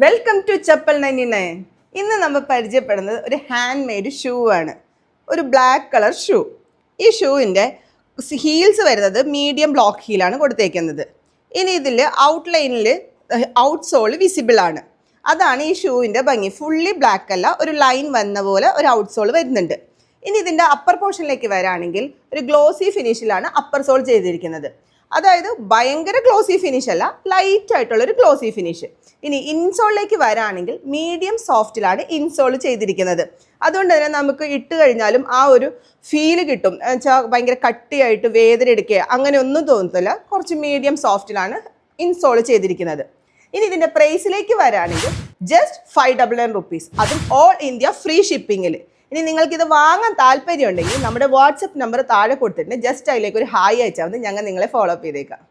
Welcome to chappal 99. ഇന്ന് നമ്മൾ പരിചയപ്പെടുന്നത് ഒരു ഹാൻഡ് മെയ്ഡ് ഷൂ ആണ്. ഒരു ബ്ലാക്ക് കളർ ഷൂ. ഈ ഷൂവിൻ്റെ ഹീൽസ് വരുന്നത് മീഡിയം ബ്ലോക്ക് ഹീലാണ് കൊടുത്തേക്കുന്നത്. ഇനി ഇതിൽ ഔട്ട്ലൈനിൽ ഔട്ട് സോൾ വിസിബിൾ ആണ്. അതാണ് ഈ ഷൂവിൻ്റെ ഭംഗി. ഫുള്ളി ബ്ലാക്ക് അല്ല, ഒരു ലൈൻ വന്ന പോലെ ഒരു ഔട്ട് സോൾ വരുന്നുണ്ട്. ഇനി ഇതിൻ്റെ അപ്പർ പോർഷനിലേക്ക് വരാണെങ്കിൽ ഒരു ഗ്ലോസി ഫിനിഷിലാണ് അപ്പർ സോൾ ചെയ്തിരിക്കുന്നത്. അതായത് ഭയങ്കര ഗ്ലോസി ഫിനിഷ് അല്ല, ലൈറ്റ് ആയിട്ടുള്ളൊരു ഗ്ലോസി ഫിനിഷ്. ഇനി ഇൻസോളിലേക്ക് വരാണെങ്കിൽ മീഡിയം സോഫ്റ്റിലാണ് ഇൻസോൾ ചെയ്തിരിക്കുന്നത്. അതുകൊണ്ട് തന്നെ നമുക്ക് ഇട്ട് കഴിഞ്ഞാലും ആ ഒരു ഫീല് കിട്ടും. വെച്ചാൽ ഭയങ്കര കട്ടിയായിട്ട് വേദന എടുക്കുക അങ്ങനെ ഒന്നും തോന്നത്തില്ല. കുറച്ച് മീഡിയം സോഫ്റ്റിലാണ് ഇൻസോൾ ചെയ്തിരിക്കുന്നത്. ഇനി ഇതിൻ്റെ പ്രൈസിലേക്ക് വരാണെങ്കിൽ ജസ്റ്റ് 599 rupees, അതും ഓൾ ഇന്ത്യ ഫ്രീ ഷിപ്പിങ്ങിൽ. ഇനി നിങ്ങൾക്കിത് വാങ്ങാൻ താല്പര്യം ഉണ്ടെങ്കിൽ നമ്മുടെ വാട്സപ്പ് നമ്പർ താഴെ കൊടുത്തിട്ടുണ്ട്. ജസ്റ്റ് അതിലേക്ക് ഒരു ഹായ് അയച്ചാൽ മതി. ഞങ്ങൾ നിങ്ങളെ ഫോളോ അപ്പ് ചെയ്തേക്കാം.